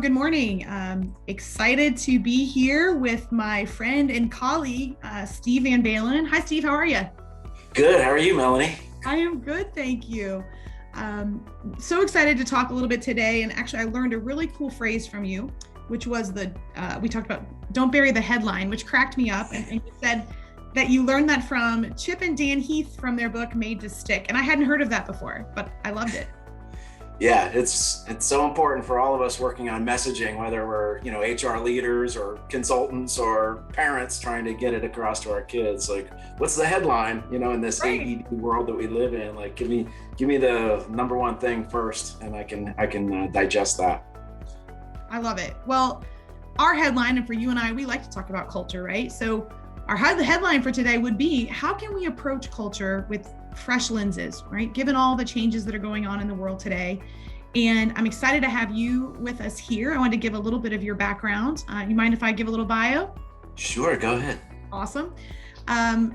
good morning. Excited to be here with my friend and colleague, Steve Van Valin. Hi, Steve. How are you? Good. How are you, Melanie? I am good. Thank you. So excited to talk a little bit today. And actually, I learned a really cool phrase from you, which was we talked about don't bury the headline, which cracked me up. And you said that you learned that from Chip and Dan Heath from their book, Made to Stick. And I hadn't heard of that before, but I loved it. Yeah, it's so important for all of us working on messaging, whether we're, HR leaders or consultants or parents trying to get it across to our kids. Like, what's the headline, in this Right. AED world that we live in? Like, give me the number one thing first, and I can digest that. I love it. Well, our headline, and for you and I, we like to talk about culture, right? So the headline for today would be, how can we approach culture with fresh lenses, right? Given all the changes that are going on in the world today. And I'm excited to have you with us here. I wanted to give a little bit of your background. You mind if I give a little bio? Sure, go ahead. Awesome.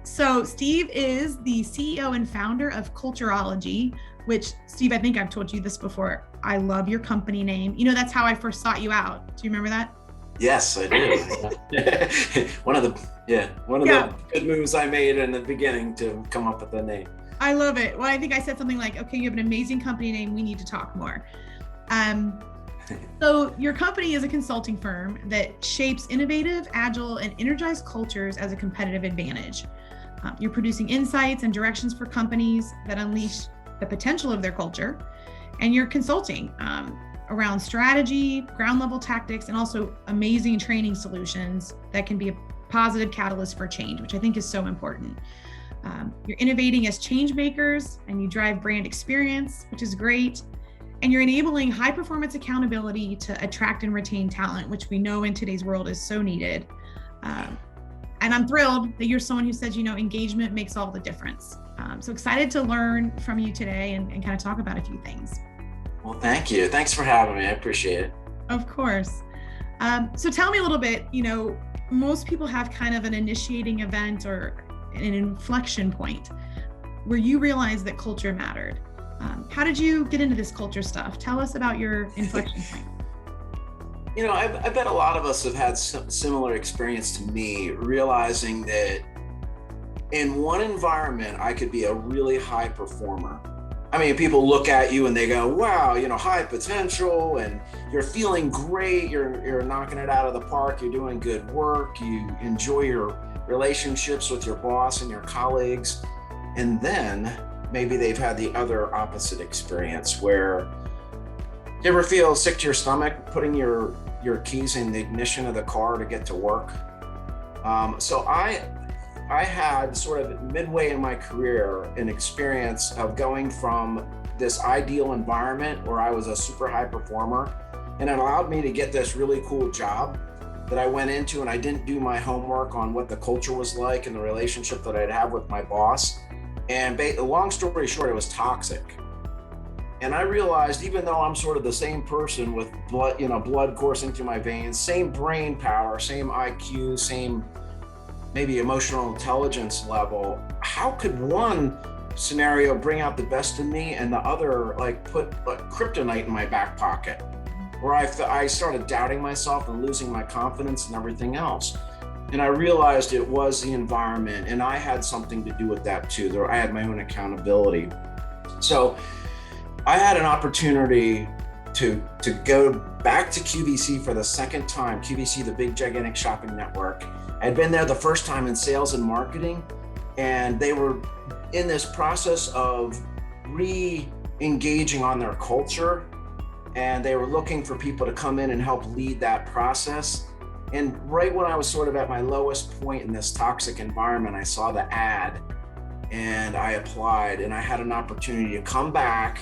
So Steve is the CEO and founder of Culturology, which, Steve, I think I've told you this before. I love your company name. That's how I first sought you out. Do you remember that? Yes, I do. One of the good moves I made in the beginning to come up with the name. I love it. Well, I think I said something like, okay, you have an amazing company name. We need to talk more. So your company is a consulting firm that shapes innovative, agile, and energized cultures as a competitive advantage. You're producing insights and directions for companies that unleash the potential of their culture. And you're consulting around strategy, ground level tactics, and also amazing training solutions that can be a positive catalyst for change, which I think is so important. You're innovating as change makers, and you drive brand experience, which is great. And you're enabling high performance accountability to attract and retain talent, which we know in today's world is so needed. And I'm thrilled that you're someone who says, engagement makes all the difference. So excited to learn from you today and kind of talk about a few things. Well, thank you. Thanks for having me. I appreciate it. Of course. So tell me a little bit, most people have kind of an initiating event or an inflection point where you realize that culture mattered. How did you get into this culture stuff? Tell us about your inflection point. I bet a lot of us have had similar experience to me, realizing that in one environment, I could be a really high performer. I mean, people look at you and they go, wow, high potential, and you're feeling great. You're knocking it out of the park. You're doing good work. You enjoy your relationships with your boss and your colleagues. And then maybe they've had the other opposite experience where you ever feel sick to your stomach putting your keys in the ignition of the car to get to work. So I had sort of midway in my career an experience of going from this ideal environment where I was a super high performer, and it allowed me to get this really cool job that I went into, and I didn't do my homework on what the culture was like and the relationship that I'd have with my boss. And long story short, it was toxic. And I realized, even though I'm sort of the same person with blood coursing through my veins, same brain power, same IQ, same maybe emotional intelligence level, how could one scenario bring out the best in me and the other put kryptonite in my back pocket, where I started doubting myself and losing my confidence and everything else. And I realized it was the environment, and I had something to do with that too. I had my own accountability. So I had an opportunity to go back to QVC for the second time. QVC, the big gigantic shopping network. I'd been there the first time in sales and marketing, and they were in this process of re-engaging on their culture, and they were looking for people to come in and help lead that process. And right when I was sort of at my lowest point in this toxic environment, I saw the ad and I applied, and I had an opportunity to come back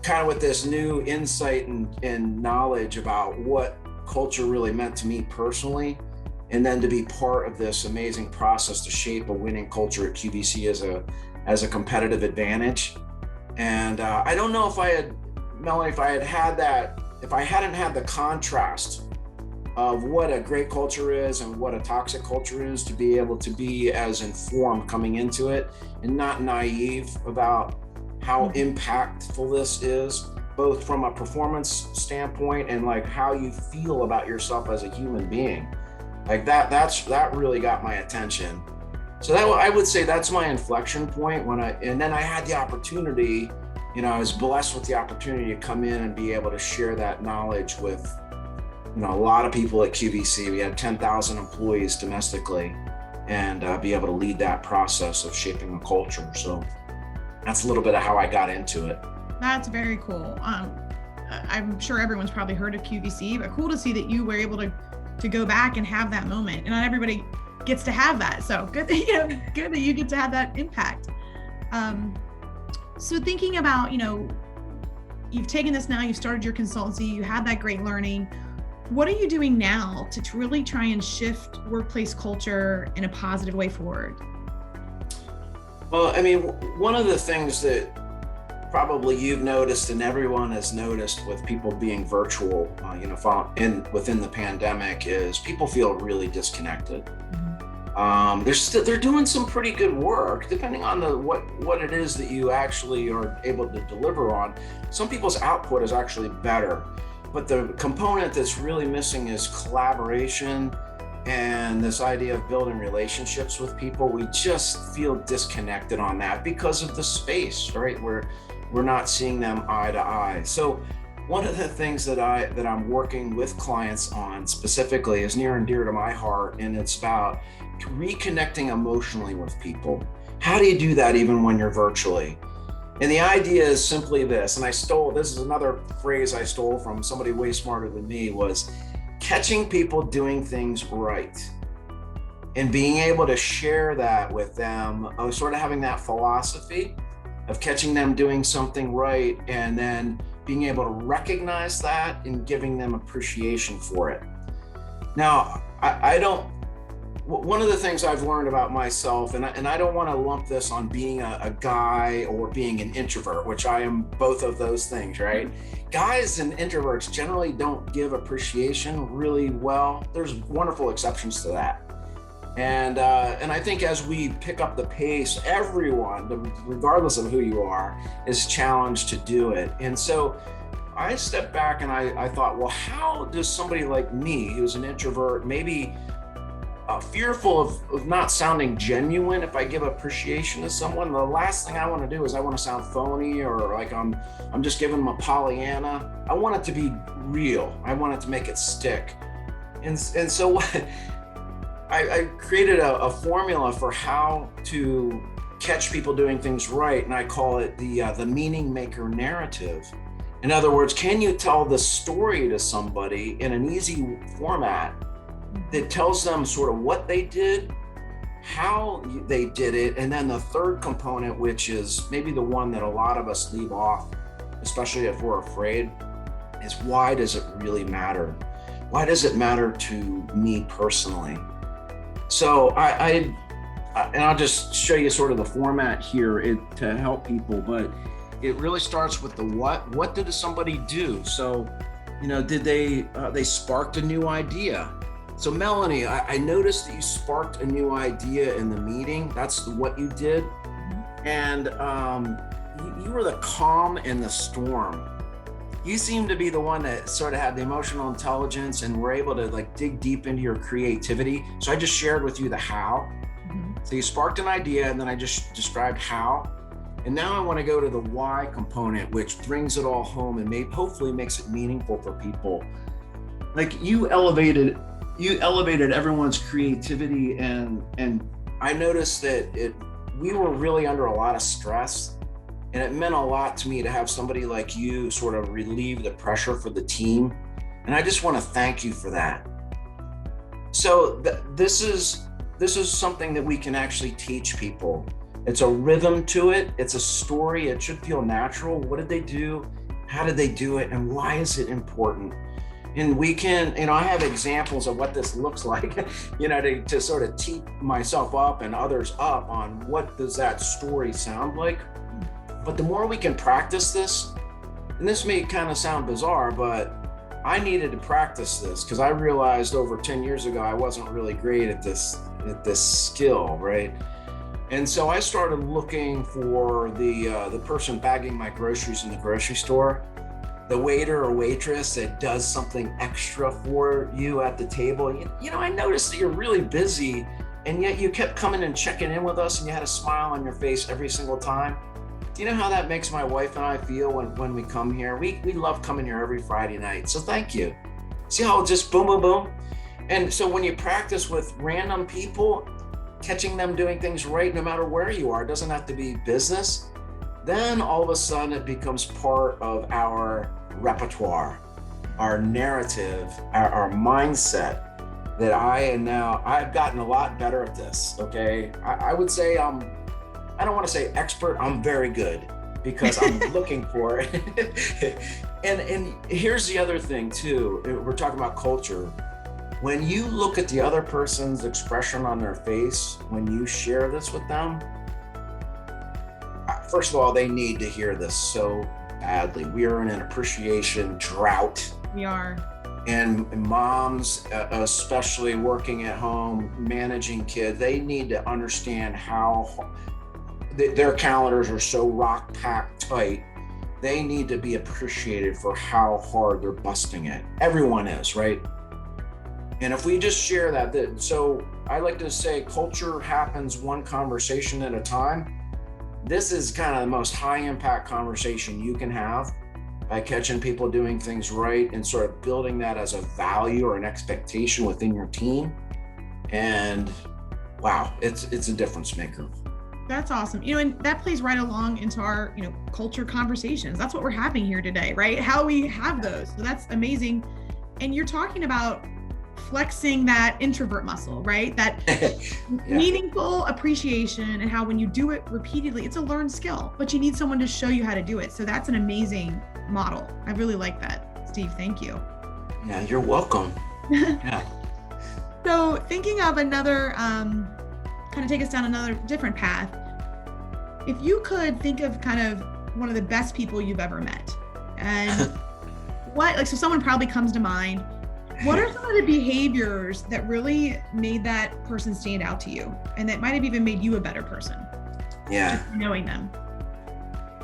kind of with this new insight and knowledge about what culture really meant to me personally, and then to be part of this amazing process to shape a winning culture at QVC as a competitive advantage. And I don't know if Melanie, if I hadn't had the contrast of what a great culture is and what a toxic culture is, to be able to be as informed coming into it and not naive about how impactful this is, both from a performance standpoint and like how you feel about yourself as a human being. Like that really got my attention. So that, I would say, that's my inflection point and then I had the opportunity, I was blessed with the opportunity to come in and be able to share that knowledge with, a lot of people at QVC. We had 10,000 employees domestically, and be able to lead that process of shaping a culture. So that's a little bit of how I got into it. That's very cool. I'm sure everyone's probably heard of QVC, but cool to see that you were able to go back and have that moment. And not everybody gets to have that. So good, good that you get to have that impact. So thinking about, you've taken this now, you've started your consultancy, you had that great learning. What are you doing now to really try and shift workplace culture in a positive way forward? Well, I mean, one of the things that probably you've noticed and everyone has noticed with people being virtual, within the pandemic, is people feel really disconnected. They're doing some pretty good work, depending on what it is that you actually are able to deliver on. Some people's output is actually better, but the component that's really missing is collaboration and this idea of building relationships with people. We just feel disconnected on that because of the space, right? We're not seeing them eye to eye. So one of the things that I'm working with clients on specifically is near and dear to my heart, and it's about reconnecting emotionally with people. How do you do that even when you're virtually? And the idea is simply this, and this is another phrase I stole from somebody way smarter than me, was catching people doing things right and being able to share that with them. I was sort of having that philosophy of catching them doing something right and then being able to recognize that and giving them appreciation for it. Now, one of the things I've learned about myself, and I don't want to lump this on being a guy or being an introvert, which I am both of those things, right? Guys and introverts generally don't give appreciation really well. There's wonderful exceptions to that. And I think as we pick up the pace, everyone, regardless of who you are, is challenged to do it. And so I stepped back and I thought, well, how does somebody like me, who's an introvert, maybe fearful of not sounding genuine if I give appreciation to someone? The last thing I want to do is I want to sound phony or like I'm just giving them a Pollyanna. I want it to be real. I want it to make it stick. And so what I created a formula for how to catch people doing things right, and I call it the meaning maker narrative. In other words, can you tell the story to somebody in an easy format that tells them sort of what they did, how they did it, and then the third component, which is maybe the one that a lot of us leave off, especially if we're afraid, is why does it really matter? Why does it matter to me personally? So and I'll just show you sort of the format here to help people, but it really starts with the what. What did somebody do? So, did they sparked a new idea? So Melanie, I noticed that you sparked a new idea in the meeting. That's what you did. And you were the calm in the storm. You seem to be the one that sort of had the emotional intelligence and were able to like dig deep into your creativity. So I just shared with you the how. So you sparked an idea and then I just described how. And now I want to go to the why component, which brings it all home and hopefully makes it meaningful for people. Like you elevated everyone's creativity, and I noticed that we were really under a lot of stress, and it meant a lot to me to have somebody like you sort of relieve the pressure for the team. And I just want to thank you for that. So this is something that we can actually teach people. It's a rhythm to it. It's a story. It should feel natural. What did they do? How did they do it? And why is it important? And we can, I have examples of what this looks like, to sort of tee myself up and others up on what does that story sound like. But the more we can practice this, and this may kind of sound bizarre, but I needed to practice this because I realized over 10 years ago, I wasn't really great at this skill, right? And so I started looking for the person bagging my groceries in the grocery store. the waiter or waitress that does something extra for you at the table. You know, I noticed that you're really busy, and yet you kept coming and checking in with us, and you had a smile on your face every single time. Do you know how that makes my wife and I feel when we come here? We love coming here every Friday night. So thank you. See how it just boom, boom, boom? And so when you practice with random people, catching them doing things right, no matter where you are, it doesn't have to be business, then all of a sudden it becomes part of our repertoire, our narrative, our mindset that I've gotten a lot better at this, okay? I would say I don't want to say expert, I'm very good because I'm looking for it. And here's the other thing too, we're talking about culture. When you look at the other person's expression on their face, when you share this with them, first of all, they need to hear this so badly. We are in an appreciation drought. We are. And moms, especially working at home, managing kids, they need to understand how their calendars are so rock-packed tight. They need to be appreciated for how hard they're busting it. Everyone is, right? And if we just share that, so I like to say culture happens one conversation at a time. This is kind of the most high impact conversation you can have by catching people doing things right and sort of building that as a value or an expectation within your team. And wow, it's a difference maker. That's awesome. You know, and that plays right along into our, you know, culture conversations. That's what we're having here today, right? How we have those. So that's amazing. And you're talking about flexing that introvert muscle, right? That meaningful appreciation, and how when you do it repeatedly, it's a learned skill, but you need someone to show you how to do it. So that's an amazing model. I really like that, Steve. Thank you. Yeah, you're welcome. Yeah. So thinking of another, kind of take us down another different path. If you could think of kind of one of the best people you've ever met, and so someone probably comes to mind. What are some of the behaviors that really made that person stand out to you, and that might have even made you a better person? Yeah. Just knowing them.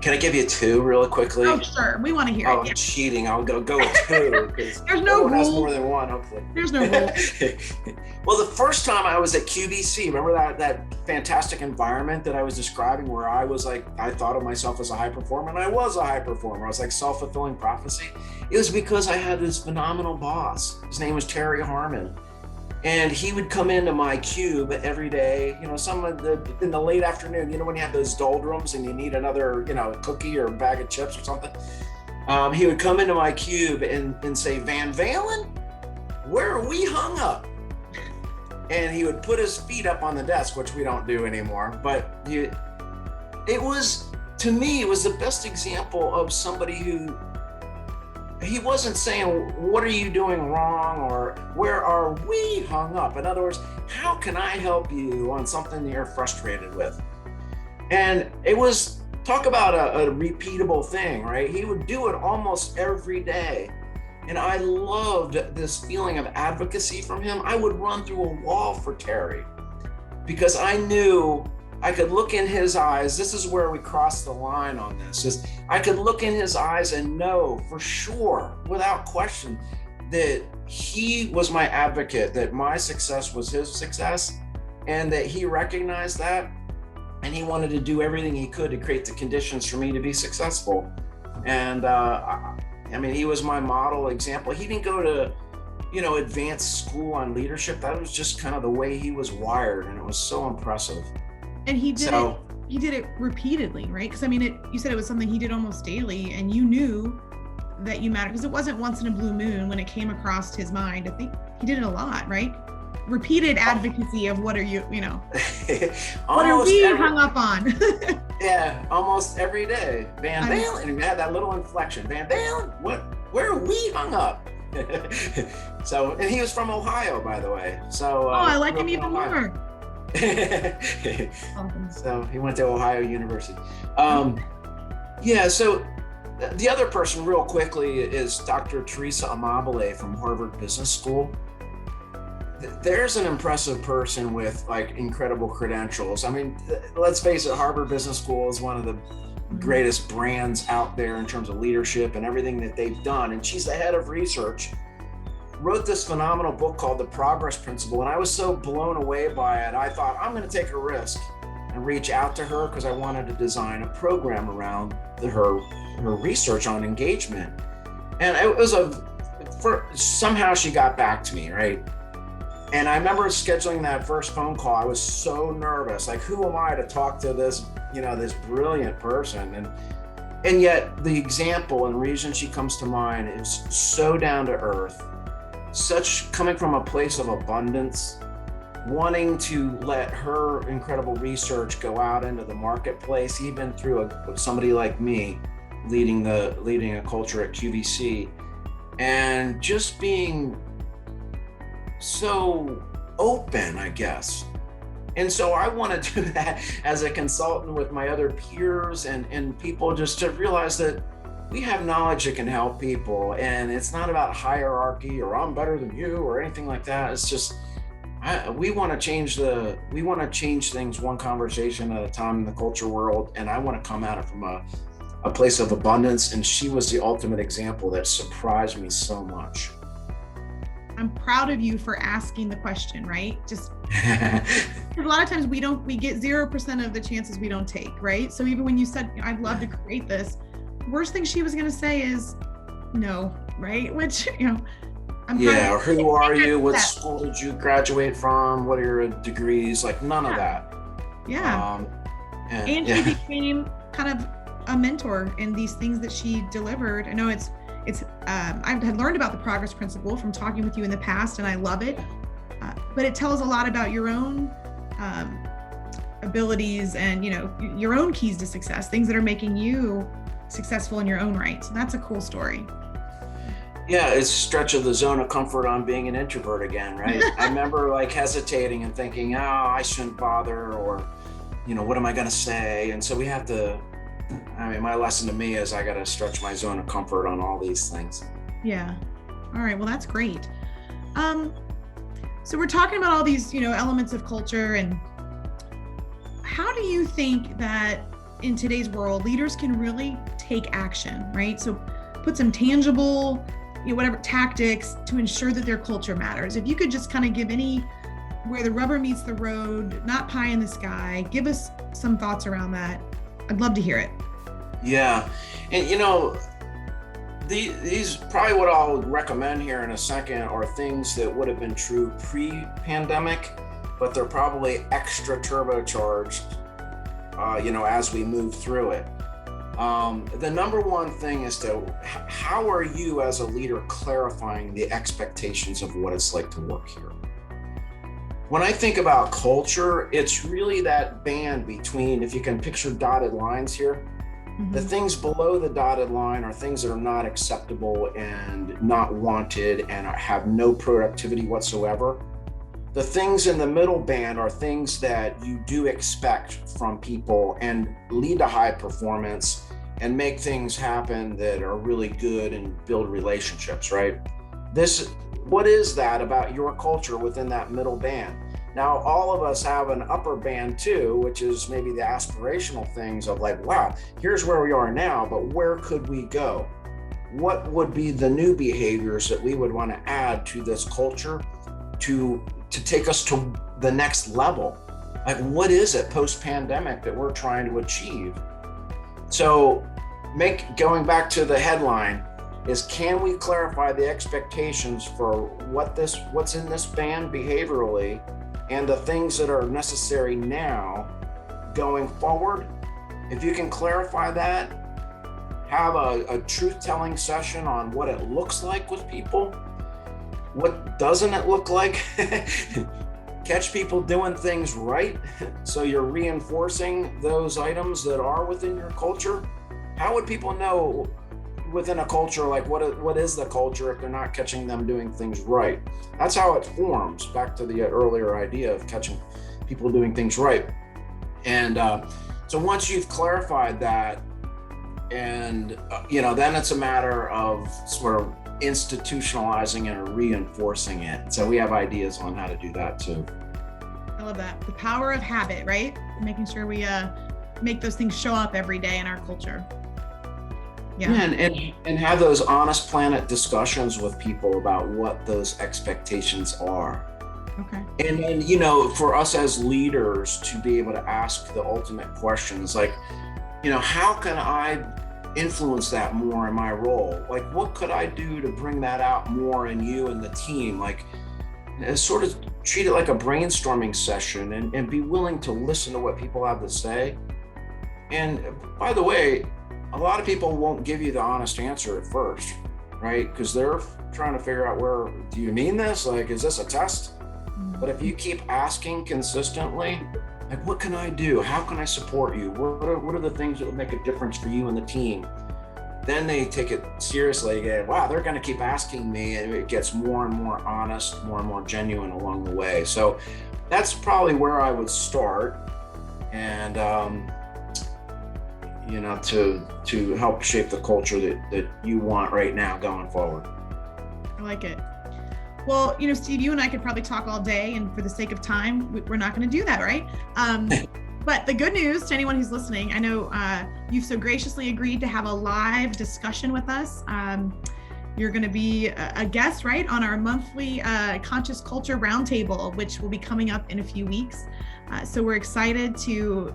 Can I give you two really quickly? Oh, sure. We want to hear it. Yeah. Cheating. I'll go with two. There's no rule. Has more than one, hopefully. There's no rule. Well, the first time I was at QVC, remember that fantastic environment that I was describing, where I was like, I thought of myself as a high performer, and I was a high performer. I was like self-fulfilling prophecy. It was because I had this phenomenal boss. His name was Terry Harmon. And he would come into my cube every day, you know, in the late afternoon, you know, when you have those doldrums and you need another, you know, cookie or a bag of chips or something. He would come into my cube and say, Valin, where are we hung up? And he would put his feet up on the desk, which we don't do anymore. But it was the best example of somebody who, he wasn't saying, what are you doing wrong, or where are we hung up? In other words, how can I help you on something that you're frustrated with? And it was, talk about a repeatable thing, right? He would do it almost every day. And I loved this feeling of advocacy from him. I would run through a wall for Terry because I knew I could look in his eyes. This is where we crossed the line on this. I could look in his eyes and know for sure, without question, that he was my advocate, that my success was his success, and that he recognized that, and he wanted to do everything he could to create the conditions for me to be successful. And I mean, he was my model example. He didn't go to, you know, advanced school on leadership. That was just kind of the way he was wired, and it was so impressive. And he did it repeatedly, right? Because I mean, you said it was something he did almost daily, and you knew that you mattered, because it wasn't once in a blue moon when it came across his mind. I think he did it a lot, right? Repeated advocacy of what are you, you know, what are we hung up on? Yeah, almost every day. Valin, and he had that little inflection. Valin, where are we hung up? So, and he was from Ohio, by the way. So, I like him even more. So he went to Ohio University. Yeah, so the other person real quickly is Dr. Teresa Amabile from Harvard Business School. There's an impressive person with like incredible credentials. I mean, let's face it, Harvard Business School is one of the greatest brands out there in terms of leadership and everything that they've done. And she's the head of research, wrote this phenomenal book called The Progress Principle. And I was so blown away by it. I thought, I'm going to take a risk and reach out to her because I wanted to design a program around her research on engagement. And it was somehow she got back to me, right? And I remember scheduling that first phone call. I was so nervous. Like, who am I to talk to this, this brilliant person? And yet the example and reason she comes to mind is so down to earth, such coming from a place of abundance, wanting to let her incredible research go out into the marketplace, even through somebody like me leading a culture at QVC, and just being so open, I guess. And so I want to do that as a consultant with my other peers and people, just to realize that we have knowledge that can help people. And it's not about hierarchy or I'm better than you or anything like that. It's just, we want to change things one conversation at a time in the culture world. And I want to come at it from a place of abundance. And she was the ultimate example that surprised me so much. I'm proud of you for asking the question, right? Just a lot of times we get 0% of the chances we don't take, right? So even when you said, I'd love to create this, worst thing she was going to say is no, right? Which, or who are you? What school did you graduate from? What are your degrees? Like none of that. Yeah. And she became kind of a mentor in these things that she delivered. I know I had learned about the progress principle from talking with you in the past, and I love it. But it tells a lot about your own abilities and, your own keys to success, things that are making you successful in your own right. So that's a cool story. Yeah, it's a stretch of the zone of comfort on being an introvert again, right? I remember hesitating and thinking, I shouldn't bother, or, what am I going to say? And so my lesson to me is I got to stretch my zone of comfort on all these things. Yeah. All right. Well, that's great. So we're talking about all these, elements of culture, and how do you think that in today's world, leaders can really take action, right? So put some tangible, whatever tactics to ensure that their culture matters. If you could just kind of give where the rubber meets the road, not pie in the sky, give us some thoughts around that. I'd love to hear it. Yeah. And these probably what I'll recommend here in a second are things that would have been true pre-pandemic, but they're probably extra turbocharged, as we move through it. The number one thing is how are you as a leader clarifying the expectations of what it's like to work here? When I think about culture, it's really that band between, if you can picture dotted lines here, the things below the dotted line are things that are not acceptable and not wanted and have no productivity whatsoever. The things in the middle band are things that you do expect from people and lead to high performance and make things happen that are really good and build relationships, right? What is that about your culture within that middle band? Now, all of us have an upper band too, which is maybe the aspirational things of wow, here's where we are now, but where could we go? What would be the new behaviors that we would want to add to this culture to take us to the next level? What is it post-pandemic that we're trying to achieve? So going back to the headline is, can we clarify the expectations for what's in this band behaviorally and the things that are necessary now going forward? If you can clarify that, have a truth-telling session on what it looks like with people, what doesn't it look like? Catch people doing things right, so you're reinforcing those items that are within your culture. How would people know within a culture, what is the culture if they're not catching them doing things right? That's how it forms, back to the earlier idea of catching people doing things right. And so once you've clarified that, and then it's a matter of sort of institutionalizing it or reinforcing it. So we have ideas on how to do that too. I love that. The power of habit, right? Making sure we make those things show up every day in our culture. Yeah, and have those honest planet discussions with people about what those expectations are. Okay. And then, you know, for us as leaders to be able to ask the ultimate questions, like, you know, how can I influence that more in my role? Like, what could I do to bring that out more in you and the team? Like, sort of treat it like a brainstorming session and be willing to listen to what people have to say. And by the way, a lot of people won't give you the honest answer at first, right? Because they're trying to figure out, do you mean this? Like, is this a test? But if you keep asking consistently, like, what can I do? How can I support you? What are the things that would make a difference for you and the team? Then they take it seriously again. Wow, they're going to keep asking me, and it gets more and more honest, more and more genuine along the way. So that's probably where I would start, and you know, to help shape the culture that you want right now going forward. I like it. Well, you know, Steve, you and I could probably talk all day, and for the sake of time, we're not going to do that, right? But the good news to anyone who's listening, I know you've so graciously agreed to have a live discussion with us. You're going to be a guest, right, on our monthly Conscious Culture Roundtable, which will be coming up in a few weeks. So we're excited to,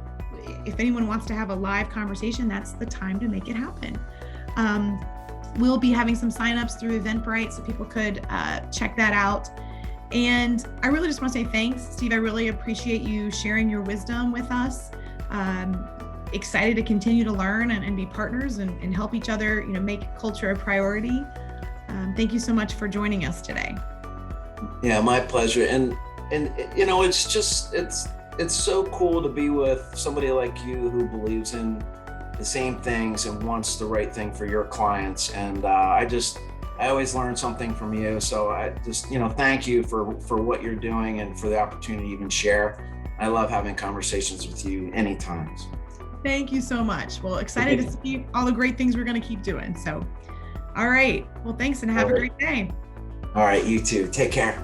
if anyone wants to have a live conversation, that's the time to make it happen. We'll be having some signups through Eventbrite, so people could check that out. And I really just want to say thanks, Steve. I really appreciate you sharing your wisdom with us. Excited to continue to learn and be partners and help each other, you know, make culture a priority. Thank you so much for joining us today. Yeah, my pleasure. And you know, it's so cool to be with somebody like you who believes in the same things and wants the right thing for your clients. And I always learn something from you. So I just, you know, thank you for what you're doing and for the opportunity to even share. I love having conversations with you anytime. Thank you so much. Well, excited to see all the great things we're going to keep doing. So, all right. Well, thanks and have a great day. All right. You too. Take care.